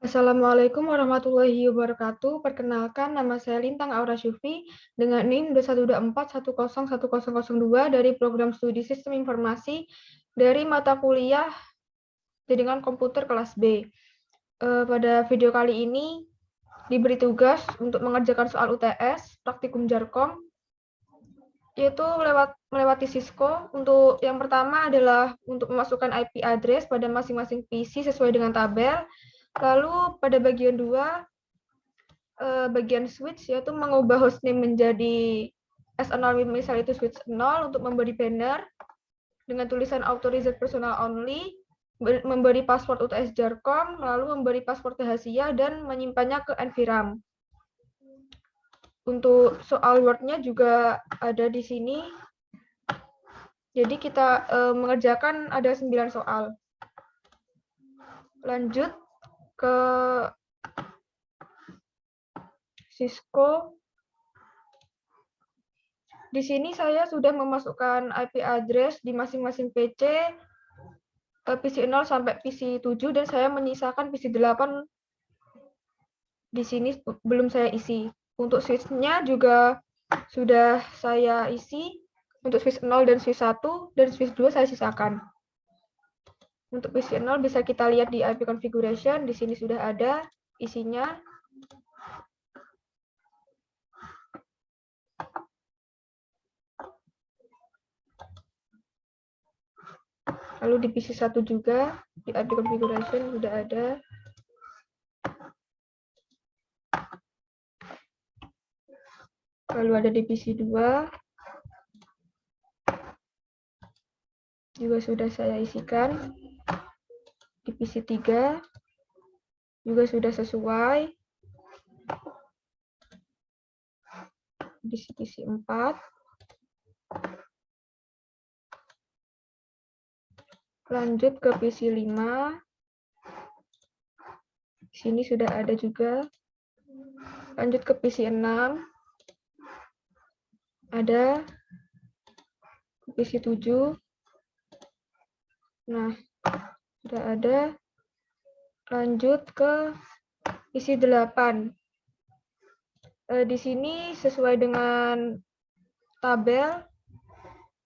Assalamualaikum warahmatullahi wabarakatuh. Perkenalkan, nama saya Lintang Aura Syufi dengan NIM 212410102 dari program studi Sistem Informasi dari mata kuliah Jaringan Komputer kelas B. Pada video kali ini diberi tugas untuk mengerjakan soal UTS praktikum Jarkom, yaitu melewati Cisco. Untuk yang pertama adalah untuk memasukkan IP address pada masing-masing PC sesuai dengan tabel. Lalu pada bagian 2, bagian switch, yaitu mengubah hostname menjadi S0, misal itu switch 0 untuk memberi banner dengan tulisan authorized personal only, memberi password UTS Jarkom, lalu memberi password rahasia dan menyimpannya ke NVRAM. Untuk soal Word-nya juga ada di sini. Jadi kita mengerjakan ada 9 soal. Lanjut ke Cisco. Di sini saya sudah memasukkan IP address di masing-masing PC, PC 0 sampai PC 7, dan saya menyisakan PC 8 di sini belum saya isi. Untuk switch-nya juga sudah saya isi, untuk switch 0 dan switch 1, dan switch 2 saya sisakan. Untuk PC 0 bisa kita lihat di IP configuration, di sini sudah ada isinya. Lalu di PC 1 juga, di IP configuration sudah ada. Lalu ada di PC 2. Juga sudah saya isikan. Di PC 3 juga sudah sesuai. Di PC 4. Lanjut ke PC 5. Di sini sudah ada juga. Lanjut ke PC 6. Ada. PC 7. Nah, sudah ada. Lanjut ke PC 8. Di sini sesuai dengan tabel,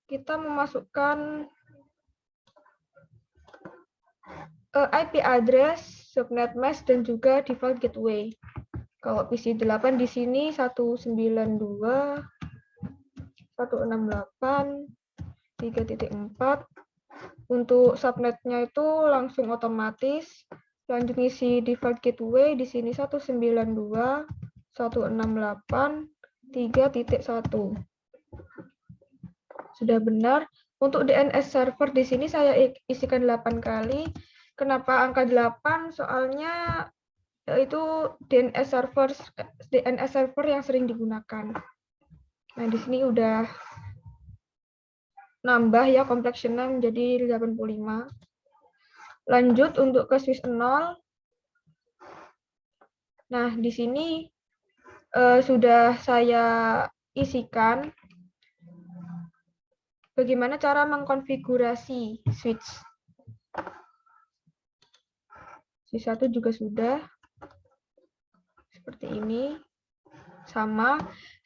kita memasukkan IP address, subnet mask, dan juga default gateway. Kalau PC 8 di sini 192, 168, 3.4. Untuk subnetnya itu langsung otomatis. Lanjut ngisi default gateway di sini 192, 168, 3.1. Sudah benar. Untuk DNS server di sini saya isikan 8 kali. Kenapa angka 8? Soalnya itu DNS server yang sering digunakan. Nah, di sini udah nambah ya complexionnya menjadi 85. Lanjut untuk ke switch 0. Nah, di sini sudah saya isikan bagaimana cara mengkonfigurasi switch. Switch 1 juga sudah. Seperti ini. Sama,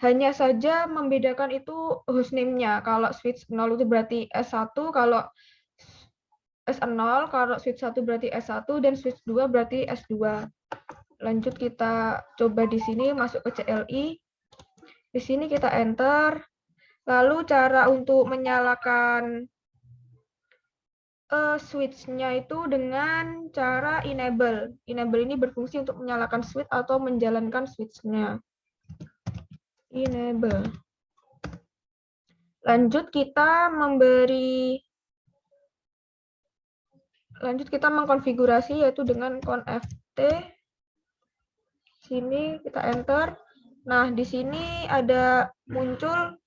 hanya saja membedakan itu hostname-nya. Kalau switch 0 itu berarti S1, kalau S0, kalau switch 1 berarti S1, dan switch 2 berarti S2. Lanjut kita coba di sini masuk ke CLI. Di sini kita enter. Lalu cara untuk menyalakan switch-nya itu dengan cara enable. Enable ini berfungsi untuk menyalakan switch atau menjalankan switch-nya. Enable. Lanjut kita mengkonfigurasi yaitu dengan conft. Sini kita enter. Nah, di sini ada muncul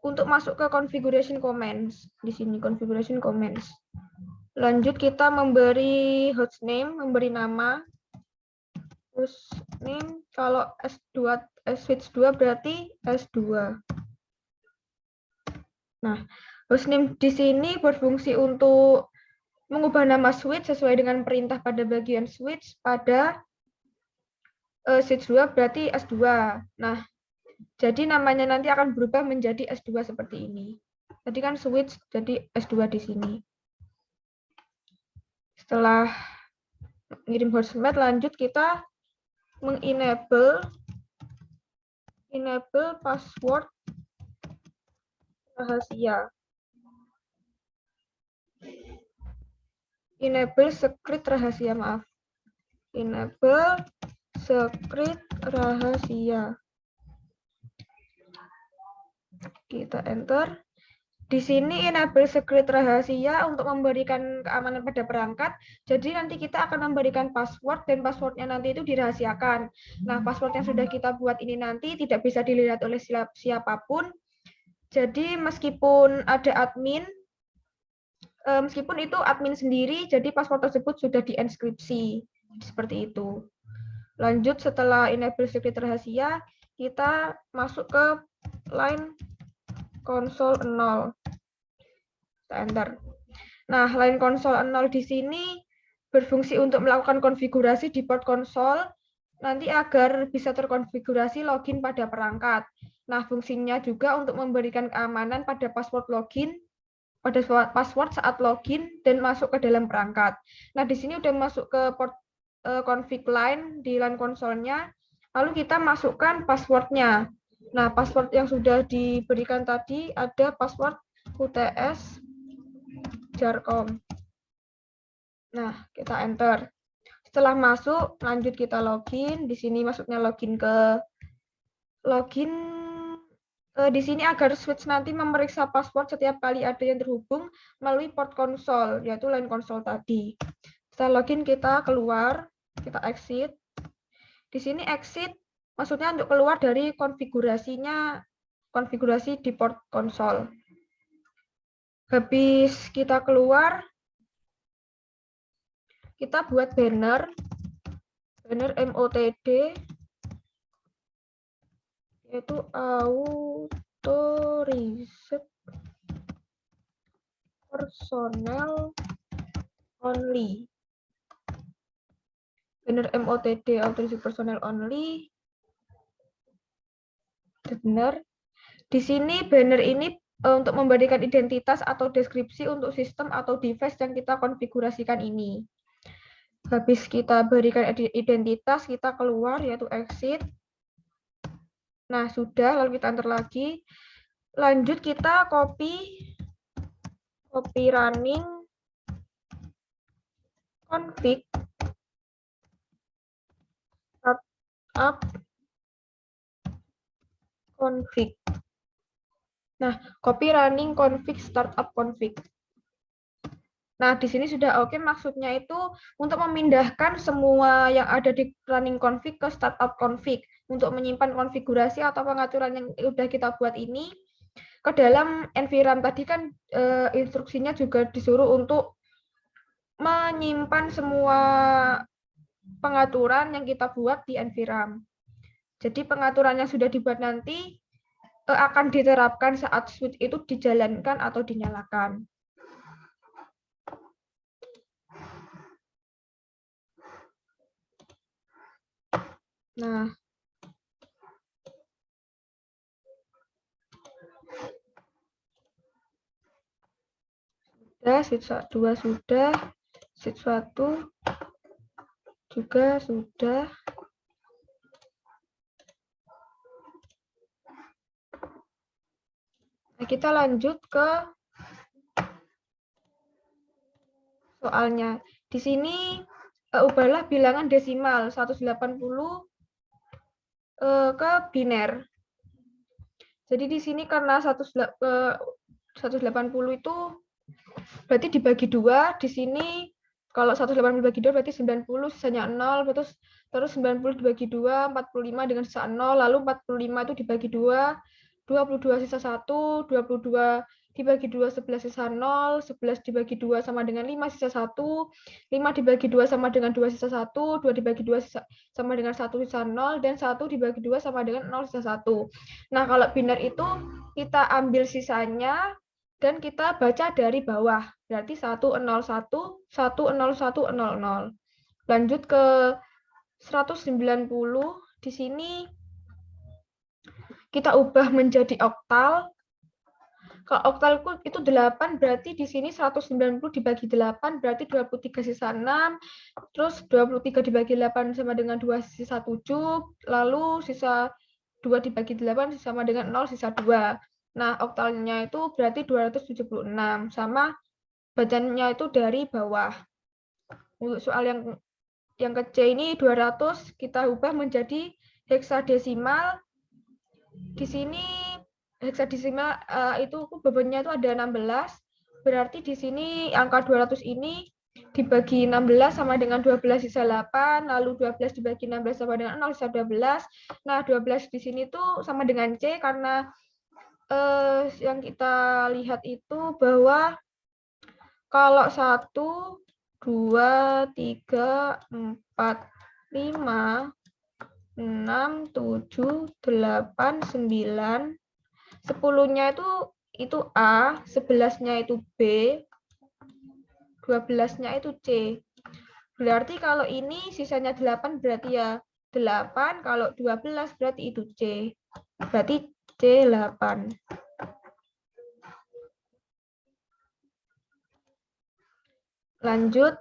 untuk masuk ke configuration commands. Di sini configuration commands. Lanjut kita memberi hostname, memberi nama. Hostname kalau S2 switch 2 berarti S2. Nah, hostname di sini berfungsi untuk mengubah nama switch sesuai dengan perintah pada bagian switch pada switch 2 berarti S2. Nah, jadi namanya nanti akan berubah menjadi S2 seperti ini. Tadi kan switch, jadi S2 di sini. Setelah ngirim hostmate, lanjut kita mengenable password rahasia. Enable secret rahasia, maaf. Enable secret rahasia. Kita enter. Di sini enable secret rahasia untuk memberikan keamanan pada perangkat. Jadi nanti kita akan memberikan password dan passwordnya nanti itu dirahasiakan. Nah, password yang sudah kita buat ini nanti tidak bisa dilihat oleh siapapun. Jadi meskipun ada admin, meskipun itu admin sendiri, jadi password tersebut sudah dienkripsi. Seperti itu. Lanjut setelah enable secret rahasia, kita masuk ke line konsol 0. Kita enter. Nah, line konsol 0 di sini berfungsi untuk melakukan konfigurasi di port konsol nanti agar bisa terkonfigurasi login pada perangkat. Nah, fungsinya juga untuk memberikan keamanan pada password login, pada password saat login dan masuk ke dalam perangkat. Nah, di sini udah masuk ke port config line di line konsolnya, lalu kita masukkan passwordnya. Nah, password yang sudah diberikan tadi ada password UTS jarcom. Nah, kita enter. Setelah masuk, lanjut kita login. Di sini masuknya login ke di sini agar switch nanti memeriksa password setiap kali ada yang terhubung melalui port konsol, yaitu line konsol tadi. Setelah login kita keluar, kita exit. Di sini exit maksudnya untuk keluar dari konfigurasi di port konsol. Habis kita keluar, kita buat banner MOTD, yaitu authorized personnel only. Banner MOTD authorized personnel only. Benar. Di sini banner ini untuk memberikan identitas atau deskripsi untuk sistem atau device yang kita konfigurasikan ini. Habis kita berikan identitas, kita keluar yaitu exit. Nah, sudah, lalu kita enter lagi. Lanjut kita copy running config startup config. Nah, copy running config startup config. Nah, di sini sudah oke, maksudnya itu untuk memindahkan semua yang ada di running config ke startup config untuk menyimpan konfigurasi atau pengaturan yang sudah kita buat ini ke dalam environment. Tadi kan instruksinya juga disuruh untuk menyimpan semua pengaturan yang kita buat di environment. Jadi pengaturan yang sudah dibuat nanti akan diterapkan saat switch itu dijalankan atau dinyalakan. Nah, switch 2 sudah, switch 1 juga sudah. Nah, kita lanjut ke soalnya. Di sini ubahlah bilangan desimal 180 ke biner. Jadi di sini karena 180 itu berarti dibagi 2, di sini kalau 180 dibagi 2 berarti 90, sisanya 0, terus 90 dibagi 2, 45 dengan sisa 0, lalu 45 itu dibagi 2, 22 sisa 1, 22 dibagi 2, 11 sisa 0, 11 dibagi 2 sama dengan 5 sisa 1, 5 dibagi 2 sama dengan 2 sisa 1, 2 dibagi 2 sama dengan 1 sisa 0, dan 1 dibagi 2 sama dengan 0 sisa 1. Nah, kalau biner itu kita ambil sisanya dan kita baca dari bawah. Berarti 101, 10100. Lanjut ke 190. Di sini kita ubah menjadi oktal. Kalau oktal itu 8, berarti di sini 190 dibagi 8, berarti 23 sisa 6. Terus 23 dibagi 8 sama dengan 2 sisa 7. Lalu sisa 2 dibagi 8 sama dengan 0 sisa 2. Nah, oktalnya itu berarti 276. Sama bacanya itu dari bawah. Untuk soal yang ke C ini 200 kita ubah menjadi heksadesimal. Di sini heksadesimal itu bobotnya itu ada 16. Berarti di sini angka 200 ini dibagi 16 sama dengan 12 sisa 8, lalu 12 dibagi 16 sama dengan 0 sisa 12. Nah, 12 di sini tuh sama dengan C karena yang kita lihat itu bahwa kalau 1, 2, 3, 4, 5, 6, 7, 8, 9, 10-nya itu A, 11-nya itu B, 12-nya itu C. Berarti kalau ini sisanya 8 berarti ya 8, kalau 12 berarti itu C. Berarti C 8. Lanjut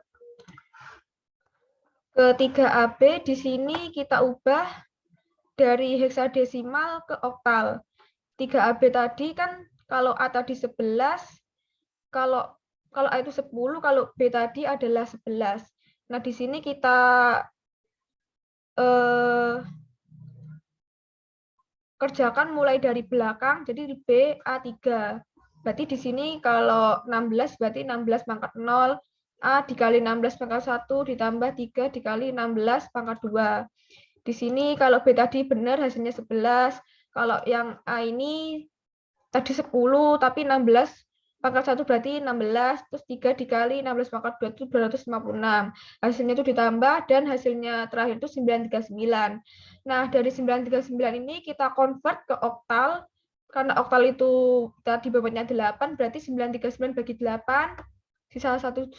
ke 3AB, di sini kita ubah dari heksadesimal ke oktal. 3AB tadi kan kalau A tadi 11, kalau A itu 10, kalau B tadi adalah 11. Nah, di sini kita kerjakan mulai dari belakang, jadi di B A3. Berarti di sini kalau 16 berarti 16 pangkat 0, A dikali 16 pangkat 1 ditambah 3 dikali 16 pangkat 2. Di sini kalau B tadi benar hasilnya 11. Kalau yang A ini tadi 10 tapi 16 pangkat 1 berarti 16, terus 3 dikali 16 pangkat 2 itu 256. Hasilnya itu ditambah dan hasilnya terakhir itu 939. Nah, dari 939 ini kita convert ke oktal. Karena oktal itu tadi bobotnya 8, berarti 939 bagi 8 sisa 117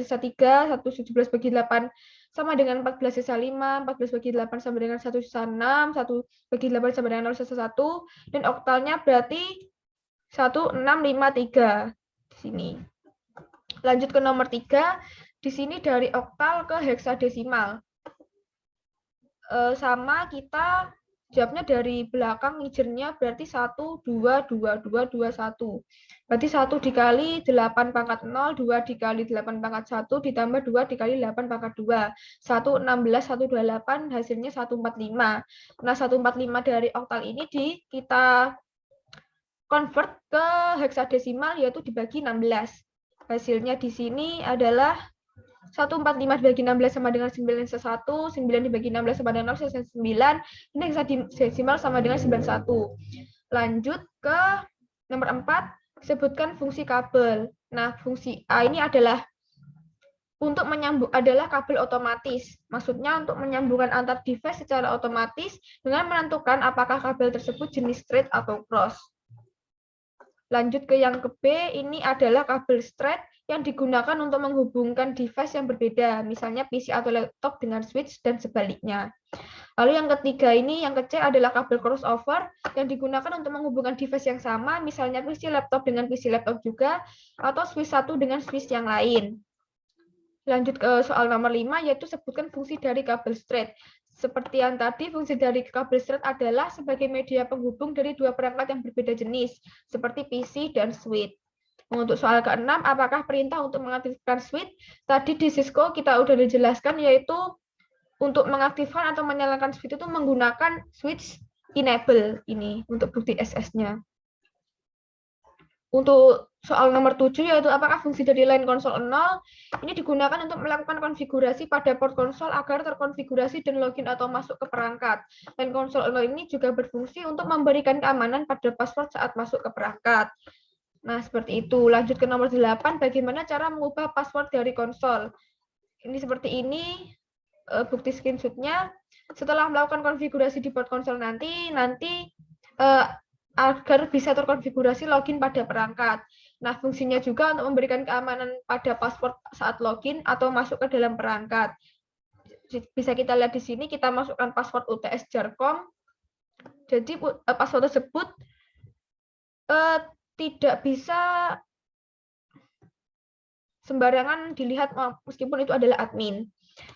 sisa 3, 117 bagi 8 sama dengan 14 sisa 5, 14 bagi 8 sama dengan 1 sisa 6, 1 bagi 8 sama dengan 0 sisa 1, dan oktalnya berarti 1653 di sini. Lanjut ke nomor 3, di sini dari oktal ke heksadesimal. Sama kita jawabnya dari belakang ngejernya berarti 1, 2, 2, 2, 2, 1. Berarti 1 dikali 8 pangkat 0, 2 dikali 8 pangkat 1, ditambah 2 dikali 8 pangkat 2. 1, 16, 128, hasilnya 145. Nah, 145 dari oktal ini kita convert ke heksadesimal, yaitu dibagi 16. Hasilnya di sini adalah 145 dibagi 16 sama dengan 9 sisa 1, 9 dibagi 16 sama dengan 0 sisa 9, ini heksadesimal sama dengan 91. Lanjut ke nomor 4, sebutkan fungsi kabel. Nah, fungsi A ini adalah untuk menyambung adalah kabel otomatis. Maksudnya untuk menyambungkan antar device secara otomatis dengan menentukan apakah kabel tersebut jenis straight atau cross. Lanjut ke yang ke B, ini adalah kabel straight yang digunakan untuk menghubungkan device yang berbeda, misalnya PC atau laptop dengan switch dan sebaliknya. Lalu yang ketiga ini, yang ke C adalah kabel crossover yang digunakan untuk menghubungkan device yang sama, misalnya PC laptop dengan PC laptop juga, atau switch satu dengan switch yang lain. Lanjut ke soal nomor 5, yaitu sebutkan fungsi dari kabel straight. Seperti yang tadi, fungsi dari kabel straight adalah sebagai media penghubung dari dua perangkat yang berbeda jenis, seperti PC dan switch. Untuk soal ke-6, apakah perintah untuk mengaktifkan switch? Tadi di Cisco kita udah dijelaskan, yaitu untuk mengaktifkan atau menyalakan switch itu menggunakan switch enable ini untuk bukti SS-nya. Untuk soal nomor 7, yaitu apakah fungsi dari line konsol 0 ini digunakan untuk melakukan konfigurasi pada port konsol agar terkonfigurasi dan login atau masuk ke perangkat. Line konsol 0 ini juga berfungsi untuk memberikan keamanan pada password saat masuk ke perangkat. Nah, seperti itu. Lanjut ke nomor 8, bagaimana cara mengubah password dari konsol. Ini seperti ini, bukti screenshot-nya. Setelah melakukan konfigurasi di port konsol nanti agar bisa terkonfigurasi login pada perangkat. Nah, fungsinya juga untuk memberikan keamanan pada password saat login atau masuk ke dalam perangkat. Bisa kita lihat di sini, kita masukkan password UTS Jarkom. Jadi password tersebut tidak bisa sembarangan dilihat meskipun itu adalah admin.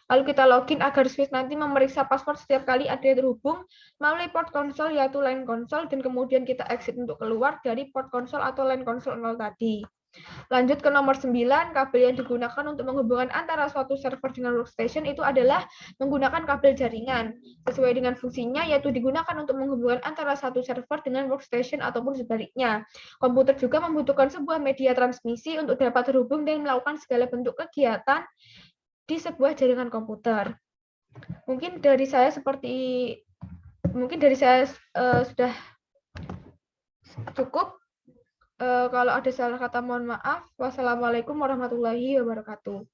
Lalu kita login agar Swift nanti memeriksa password setiap kali ada yang terhubung melalui port konsol yaitu line konsol, dan kemudian kita exit untuk keluar dari port konsol atau line konsol 0 tadi. Lanjut ke nomor 9, kabel yang digunakan untuk menghubungkan antara suatu server dengan workstation itu adalah menggunakan kabel jaringan. Sesuai dengan fungsinya, yaitu digunakan untuk menghubungkan antara satu server dengan workstation ataupun sebaliknya. Komputer juga membutuhkan sebuah media transmisi untuk dapat terhubung dan melakukan segala bentuk kegiatan di sebuah jaringan komputer. Mungkin dari saya sudah cukup. Kalau ada salah kata mohon maaf. Wassalamualaikum warahmatullahi wabarakatuh.